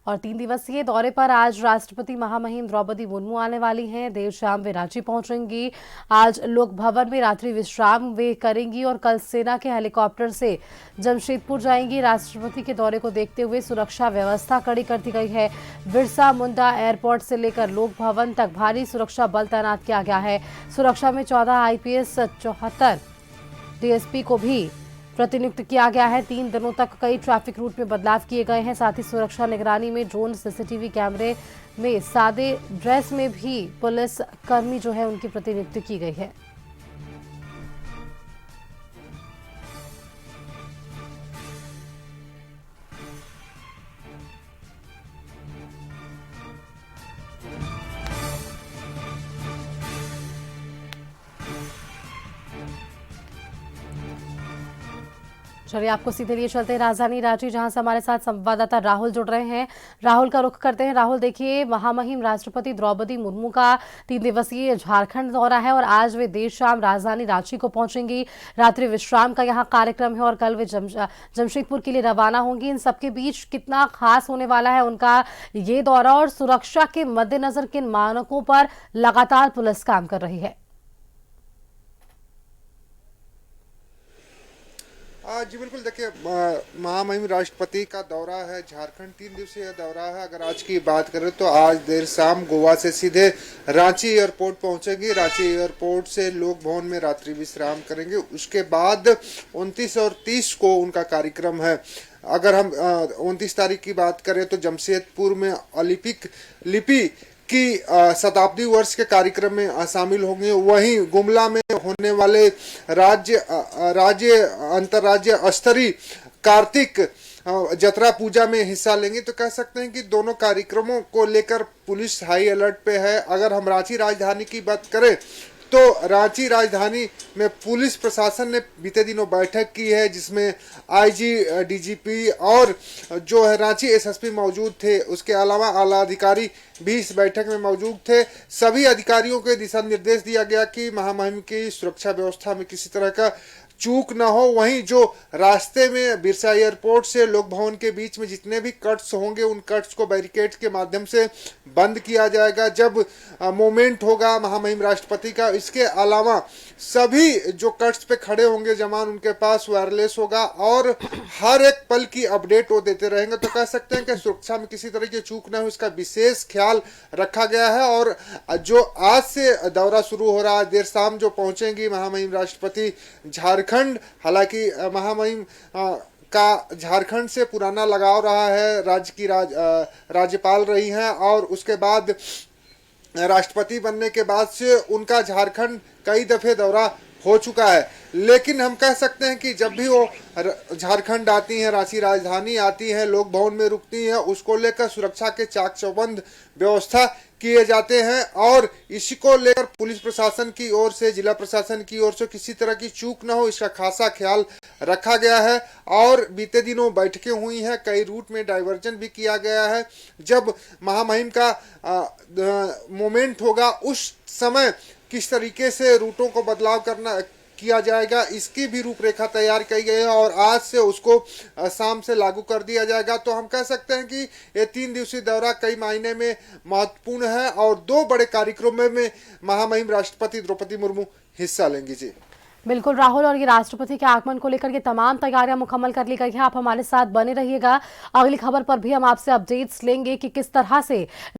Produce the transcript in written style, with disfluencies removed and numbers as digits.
और 3 दिवसीय दौरे पर आज राष्ट्रपति महामहिम द्रौपदी मुर्मू आने वाली हैं। देर शाम वे रांची पहुंचेंगी। आज लोक भवन में रात्रि विश्राम वे करेंगी और कल सेना के हेलीकॉप्टर से जमशेदपुर जाएंगी। राष्ट्रपति के दौरे को देखते हुए सुरक्षा व्यवस्था कड़ी कर दी गई है। बिरसा मुंडा एयरपोर्ट से लेकर लोक भवन तक भारी सुरक्षा बल तैनात किया गया है। सुरक्षा में 14 IPS 74 DSP को भी प्रतिनियुक्त किया गया है। 3 दिनों तक कई ट्रैफिक रूट में बदलाव किए गए हैं। साथ ही सुरक्षा निगरानी में ड्रोन, CCTV कैमरे में सादे ड्रेस में भी पुलिस कर्मी जो है उनकी प्रतिनियुक्ति की गई है। चलिए आपको सीधे लिए चलते हैं राजधानी रांची, जहां से हमारे साथ संवाददाता राहुल जुड़ रहे हैं। राहुल का रुख करते हैं। राहुल, देखिए, महामहिम राष्ट्रपति द्रौपदी मुर्मू का 3 दिवसीय झारखंड दौरा है और आज वे देर शाम राजधानी रांची को पहुंचेंगी। रात्रि विश्राम का यहाँ कार्यक्रम है और कल वे जमशेदपुर के लिए रवाना होंगी। इन सबके बीच कितना खास होने वाला है उनका ये दौरा और सुरक्षा के मद्देनजर किन मानकों पर लगातार पुलिस काम कर रही है? जी बिल्कुल, देखिए, महामहिम राष्ट्रपति का दौरा है झारखंड, 3 दिवसीय दौरा है। अगर आज की बात करें तो आज देर शाम गोवा से सीधे रांची एयरपोर्ट पहुंचेंगे। रांची एयरपोर्ट से लोक भवन में रात्रि विश्राम करेंगे। उसके बाद 29 और 30 को उनका कार्यक्रम है। अगर हम 29 तारीख की बात करें तो जमशेदपुर में ओलंपिक लिपि की शताब्दी वर्ष के कार्यक्रम में शामिल होंगे। वहीं गुमला में होने वाले राज्य अंतर्राज्य स्तरीय कार्तिक जतरा पूजा में हिस्सा लेंगे। तो कह सकते हैं कि दोनों कार्यक्रमों को लेकर पुलिस हाई अलर्ट पे है। अगर हम रांची राजधानी की बात करें तो रांची राजधानी में पुलिस प्रशासन ने बीते दिनों बैठक की है, जिसमें IG, DGP और जो है रांची SSP मौजूद थे। उसके अलावा आला अधिकारी भी इस बैठक में मौजूद थे। सभी अधिकारियों को दिशा निर्देश दिया गया कि महामहिम की सुरक्षा व्यवस्था में किसी तरह का चूक न हो। वहीं जो रास्ते में बिरसा एयरपोर्ट से लोक भवन के बीच में जितने भी कट्स होंगे उन कट्स को बैरिकेड के माध्यम से बंद किया जाएगा जब मोमेंट होगा महामहिम राष्ट्रपति का। इसके अलावा सभी जो कट्स पे खड़े होंगे जवान, उनके पास वायरलेस होगा और हर एक पल की अपडेट वो देते रहेंगे। तो कह सकते हैं कि सुरक्षा में किसी तरह की चूक न हो, इसका विशेष ख्याल रखा गया है। और जो आज से दौरा शुरू हो रहा है, देर शाम जो पहुंचेंगी महामहिम राष्ट्रपति झारखंड, हालांकि महामहिम का झारखंड से पुराना लगाव रहा है। राज्य की राज्यपाल रही हैं और उसके बाद राष्ट्रपति बनने के बाद से उनका झारखंड कई दफे दौरा हो चुका है। लेकिन हम कह सकते हैं कि जब भी वो झारखंड आती हैं, रांची राजधानी आती हैं, लोक भवन में रुकती हैं, उसको लेकर सुरक्षा के चाक चौबंद व्यवस्था किए जाते हैं और इसी को लेकर पुलिस प्रशासन की ओर से, जिला प्रशासन की ओर से किसी तरह की चूक न हो, इसका खासा ख्याल रखा गया है। और बीते दिनों बैठकें हुई हैं, कई रूट में डाइवर्जन भी किया गया है। जब महामहिम का मोमेंट होगा उस समय किस तरीके से रूटों को बदलाव किया जाएगा, इसकी भी रूपरेखा तैयार की गई है और आज से उसको शाम से लागू कर दिया जाएगा। तो हम कह सकते हैं कि ये 3 दिवसीय दौरा कई मायने में महत्वपूर्ण है और 2 बड़े कार्यक्रमों में महामहिम राष्ट्रपति द्रौपदी मुर्मू हिस्सा लेंगी। जी बिल्कुल राहुल, और ये राष्ट्रपति के आगमन को लेकर ये तमाम तैयारियां मुकम्मल कर ली गई है। आप हमारे साथ बने रहिएगा। अगली खबर पर भी हम आपसे अपडेट्स लेंगे कि किस तरह से